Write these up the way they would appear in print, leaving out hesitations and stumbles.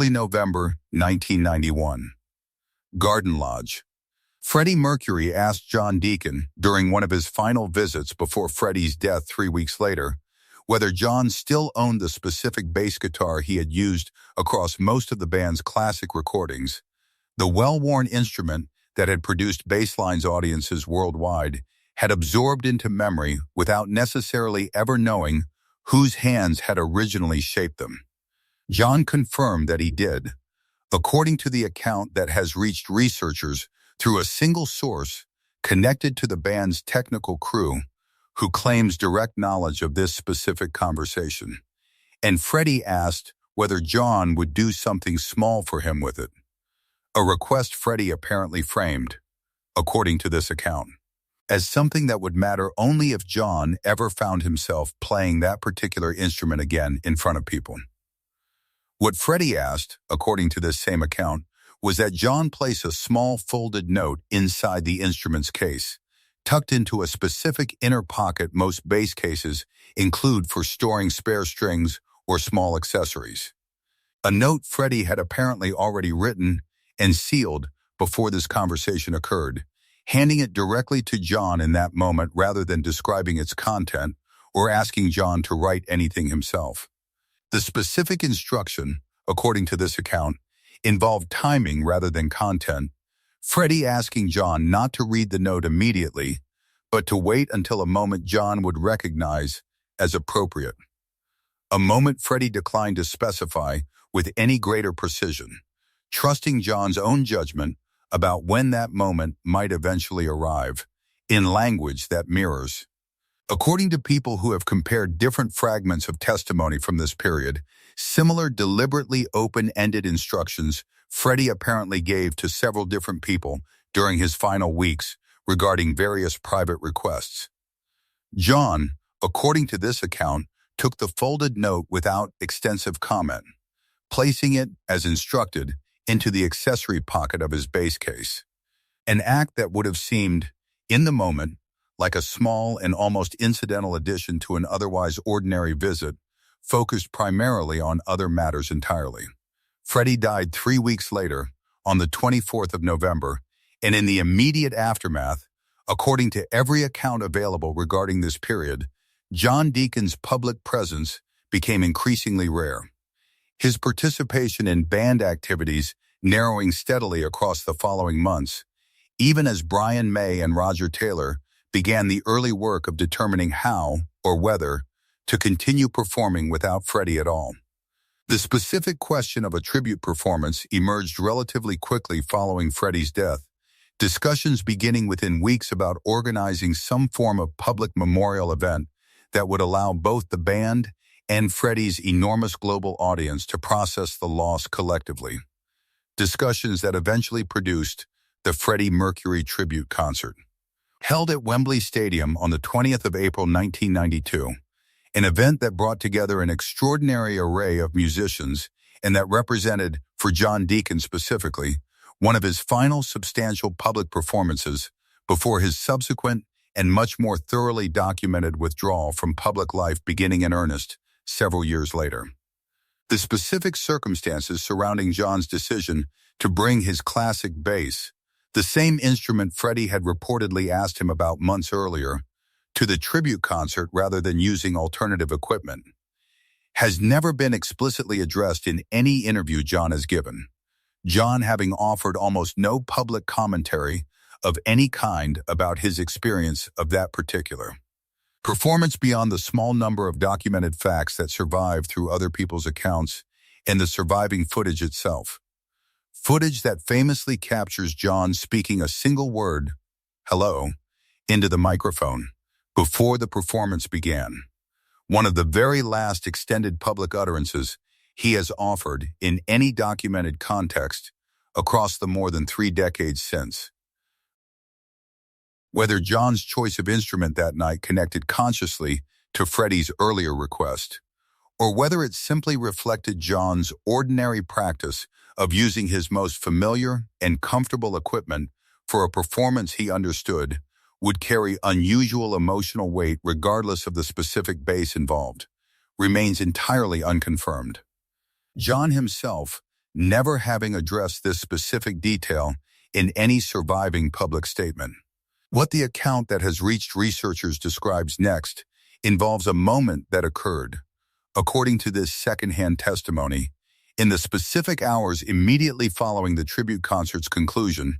Early November 1991. Garden Lodge. Freddie Mercury asked John Deacon, during one of his final visits before Freddie's death 3 weeks later, whether John still owned the specific bass guitar he had used across most of the band's classic recordings. The well-worn instrument that had produced bassline's audiences worldwide had absorbed into memory without necessarily ever knowing whose hands had originally shaped them. John confirmed that he did. According to the account that has reached researchers through a single source connected to the band's technical crew, who claims direct knowledge of this specific conversation. And Freddie asked whether John would do something small for him with it. A request Freddie apparently framed, according to this account, as something that would matter only if John ever found himself playing that particular instrument again in front of people. What Freddie asked, according to this same account, was that John place a small folded note inside the instrument's case, tucked into a specific inner pocket most bass cases include for storing spare strings or small accessories. A note Freddie had apparently already written and sealed before this conversation occurred, handing it directly to John in that moment rather than describing its content or asking John to write anything himself. The specific instruction, according to this account, involved timing rather than content, Freddie asking John not to read the note immediately, but to wait until a moment John would recognize as appropriate. A moment Freddie declined to specify with any greater precision, trusting John's own judgment about when that moment might eventually arrive, in language that mirrors. According to people who have compared different fragments of testimony from this period, similar deliberately open-ended instructions Freddie apparently gave to several different people during his final weeks regarding various private requests. John, according to this account, took the folded note without extensive comment, placing it, as instructed, into the accessory pocket of his bass case. An act that would have seemed, in the moment, like a small and almost incidental addition to an otherwise ordinary visit, focused primarily on other matters entirely. Freddie died 3 weeks later, on the 24th of November, and in the immediate aftermath, according to every account available regarding this period, John Deacon's public presence became increasingly rare. His participation in band activities narrowing steadily across the following months, even as Brian May and Roger Taylor began the early work of determining how, or whether, to continue performing without Freddie at all. The specific question of a tribute performance emerged relatively quickly following Freddie's death, discussions beginning within weeks about organizing some form of public memorial event that would allow both the band and Freddie's enormous global audience to process the loss collectively. Discussions that eventually produced the Freddie Mercury tribute concert. Held at Wembley Stadium on the 20th of April 1992, an event that brought together an extraordinary array of musicians and that represented, for John Deacon specifically, one of his final substantial public performances before his subsequent and much more thoroughly documented withdrawal from public life beginning in earnest several years later. The specific circumstances surrounding John's decision to bring his classic bass, the same instrument Freddie had reportedly asked him about months earlier, to the tribute concert rather than using alternative equipment, has never been explicitly addressed in any interview John has given, John having offered almost no public commentary of any kind about his experience of that particular performance beyond the small number of documented facts that survive through other people's accounts and the surviving footage itself. Footage that famously captures John speaking a single word, hello, into the microphone before the performance began, one of the very last extended public utterances he has offered in any documented context across the more than 3 decades since. Whether John's choice of instrument that night connected consciously to Freddie's earlier request, or whether it simply reflected John's ordinary practice of using his most familiar and comfortable equipment for a performance he understood would carry unusual emotional weight regardless of the specific bass involved, remains entirely unconfirmed. John himself never having addressed this specific detail in any surviving public statement. What the account that has reached researchers describes next involves a moment that occurred, according to this secondhand testimony, in the specific hours immediately following the tribute concert's conclusion,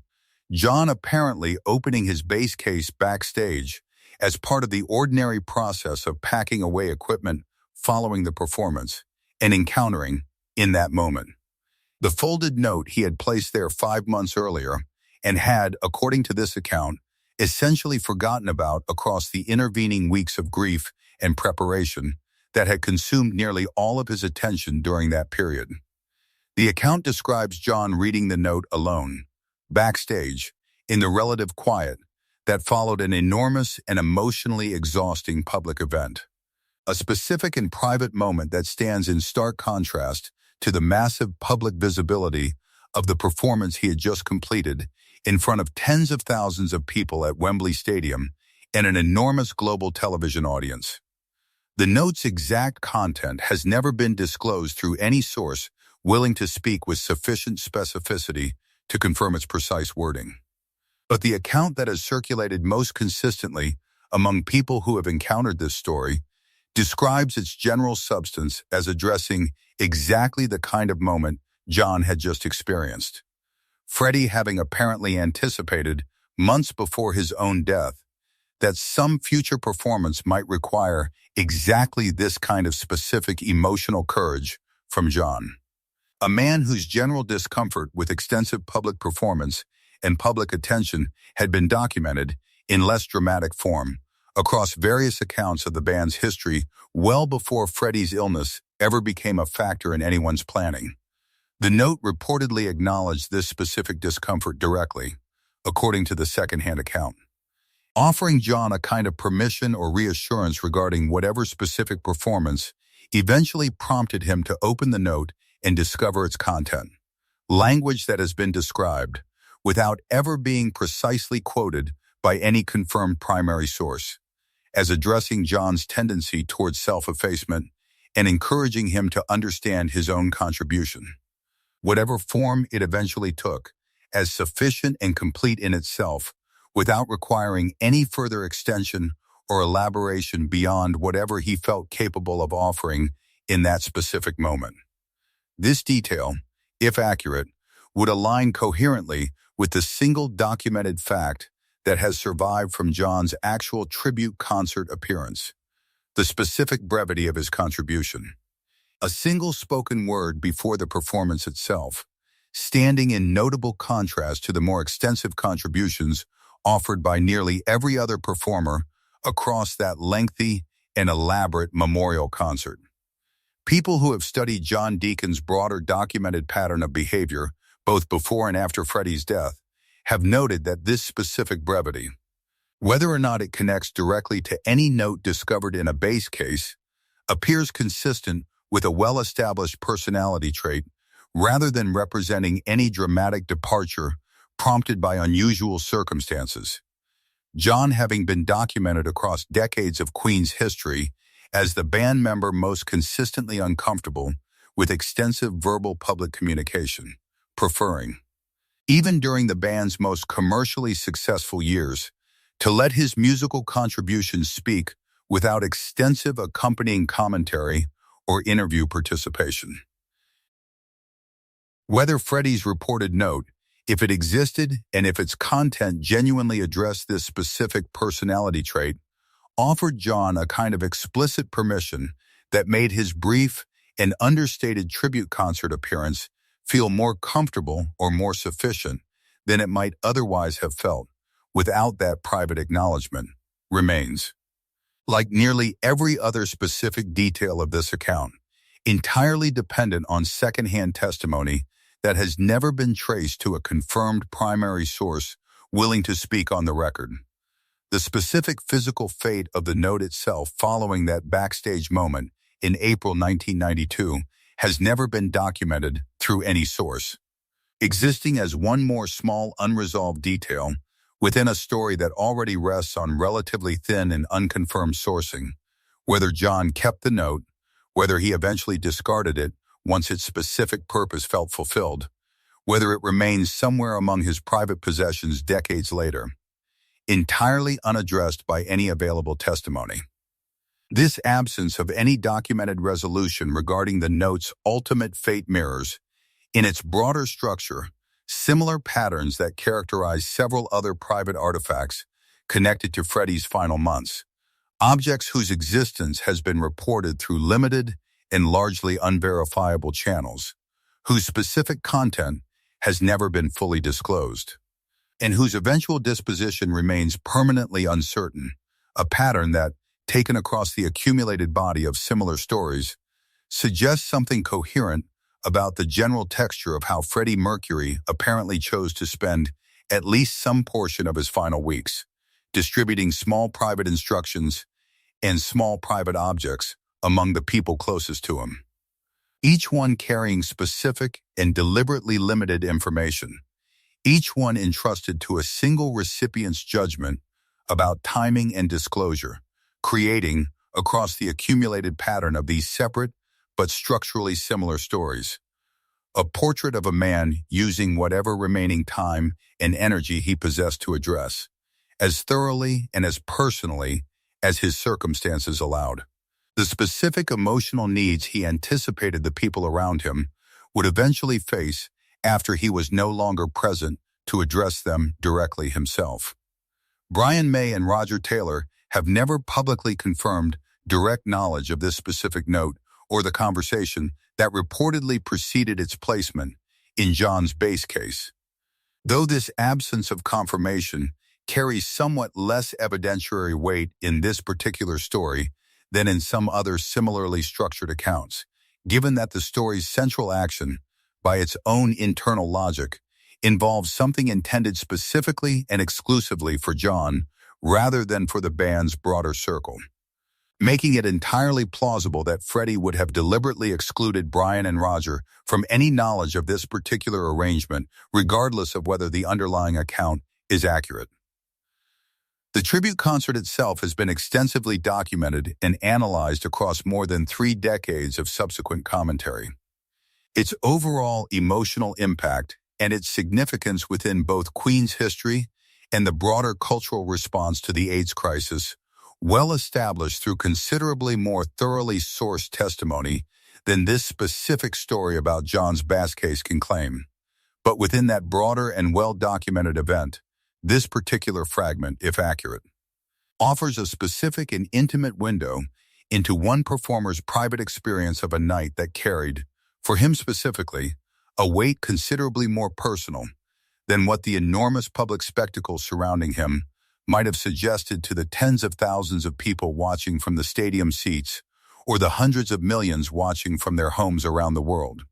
John apparently opening his bass case backstage as part of the ordinary process of packing away equipment following the performance and encountering, in that moment, the folded note he had placed there 5 months earlier and had, according to this account, essentially forgotten about across the intervening weeks of grief and preparation that had consumed nearly all of his attention during that period. The account describes John reading the note alone, backstage, in the relative quiet that followed an enormous and emotionally exhausting public event. A specific and private moment that stands in stark contrast to the massive public visibility of the performance he had just completed in front of tens of thousands of people at Wembley Stadium and an enormous global television audience. The note's exact content has never been disclosed through any source willing to speak with sufficient specificity to confirm its precise wording. But the account that has circulated most consistently among people who have encountered this story describes its general substance as addressing exactly the kind of moment John had just experienced. Freddie having apparently anticipated, months before his own death, that some future performance might require exactly this kind of specific emotional courage from John. A man whose general discomfort with extensive public performance and public attention had been documented, in less dramatic form, across various accounts of the band's history well before Freddie's illness ever became a factor in anyone's planning. The note reportedly acknowledged this specific discomfort directly, according to the secondhand account, offering John a kind of permission or reassurance regarding whatever specific performance eventually prompted him to open the note and discover its content. Language that has been described, without ever being precisely quoted by any confirmed primary source, as addressing John's tendency towards self-effacement and encouraging him to understand his own contribution, whatever form it eventually took, as sufficient and complete in itself, without requiring any further extension or elaboration beyond whatever he felt capable of offering in that specific moment. This detail, if accurate, would align coherently with the single documented fact that has survived from John's actual tribute concert appearance, the specific brevity of his contribution. A single spoken word before the performance itself, standing in notable contrast to the more extensive contributions offered by nearly every other performer across that lengthy and elaborate memorial concert. People who have studied John Deacon's broader documented pattern of behavior, both before and after Freddie's death, have noted that this specific brevity, whether or not it connects directly to any note discovered in a bass case, appears consistent with a well-established personality trait rather than representing any dramatic departure prompted by unusual circumstances. John having been documented across decades of Queen's history as the band member most consistently uncomfortable with extensive verbal public communication, preferring, even during the band's most commercially successful years, to let his musical contributions speak without extensive accompanying commentary or interview participation. Whether Freddie's reported note, if it existed and if its content genuinely addressed this specific personality trait, offered John a kind of explicit permission that made his brief and understated tribute concert appearance feel more comfortable or more sufficient than it might otherwise have felt without that private acknowledgement, remains, like nearly every other specific detail of this account, entirely dependent on secondhand testimony that has never been traced to a confirmed primary source willing to speak on the record. The specific physical fate of the note itself following that backstage moment in April 1992 has never been documented through any source, existing as one more small unresolved detail within a story that already rests on relatively thin and unconfirmed sourcing, whether John kept the note, whether he eventually discarded it, once its specific purpose felt fulfilled, whether it remains somewhere among his private possessions decades later, entirely unaddressed by any available testimony. This absence of any documented resolution regarding the note's ultimate fate mirrors, in its broader structure, similar patterns that characterize several other private artifacts connected to Freddie's final months, objects whose existence has been reported through limited and largely unverifiable channels, whose specific content has never been fully disclosed, and whose eventual disposition remains permanently uncertain, a pattern that, taken across the accumulated body of similar stories, suggests something coherent about the general texture of how Freddie Mercury apparently chose to spend at least some portion of his final weeks, distributing small private instructions and small private objects among the people closest to him, each one carrying specific and deliberately limited information, each one entrusted to a single recipient's judgment about timing and disclosure, creating, across the accumulated pattern of these separate but structurally similar stories, a portrait of a man using whatever remaining time and energy he possessed to address, as thoroughly and as personally as his circumstances allowed, the specific emotional needs he anticipated the people around him would eventually face after he was no longer present to address them directly himself. Brian May and Roger Taylor have never publicly confirmed direct knowledge of this specific note or the conversation that reportedly preceded its placement in John's base case. Though this absence of confirmation carries somewhat less evidentiary weight in this particular story than in some other similarly structured accounts, given that the story's central action, by its own internal logic, involves something intended specifically and exclusively for John rather than for the band's broader circle, making it entirely plausible that Freddie would have deliberately excluded Brian and Roger from any knowledge of this particular arrangement, regardless of whether the underlying account is accurate. The tribute concert itself has been extensively documented and analyzed across more than 3 decades of subsequent commentary. Its overall emotional impact and its significance within both Queen's history and the broader cultural response to the AIDS crisis, well established through considerably more thoroughly sourced testimony than this specific story about John's bass case can claim. But within that broader and well-documented event, this particular fragment, if accurate, offers a specific and intimate window into one performer's private experience of a night that carried, for him specifically, a weight considerably more personal than what the enormous public spectacle surrounding him might have suggested to the tens of thousands of people watching from the stadium seats or the hundreds of millions watching from their homes around the world.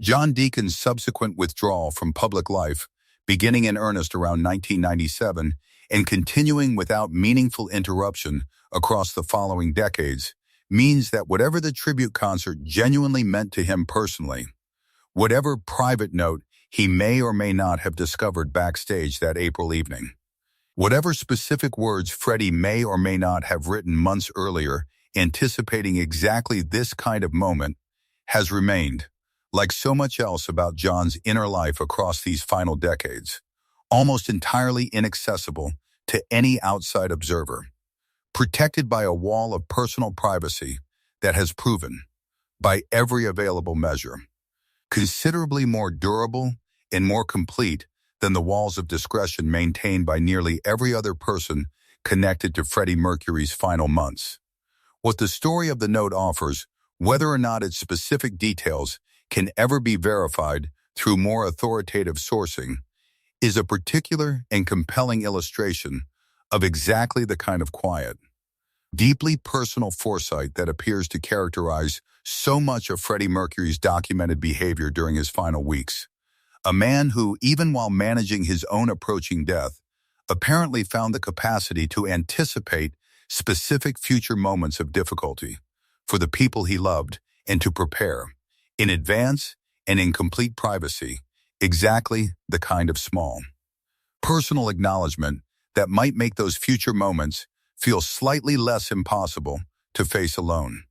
John Deacon's subsequent withdrawal from public life, beginning in earnest around 1997 and continuing without meaningful interruption across the following decades, means that whatever the tribute concert genuinely meant to him personally, whatever private note he may or may not have discovered backstage that April evening, whatever specific words Freddie may or may not have written months earlier anticipating exactly this kind of moment, has remained, like so much else about John's inner life across these final decades, almost entirely inaccessible to any outside observer, protected by a wall of personal privacy that has proven, by every available measure, considerably more durable and more complete than the walls of discretion maintained by nearly every other person connected to Freddie Mercury's final months. What the story of the note offers, whether or not its specific details can ever be verified through more authoritative sourcing, is a particular and compelling illustration of exactly the kind of quiet, deeply personal foresight that appears to characterize so much of Freddie Mercury's documented behavior during his final weeks. A man who, even while managing his own approaching death, apparently found the capacity to anticipate specific future moments of difficulty for the people he loved and to prepare, in advance and in complete privacy, exactly the kind of small, personal acknowledgement that might make those future moments feel slightly less impossible to face alone.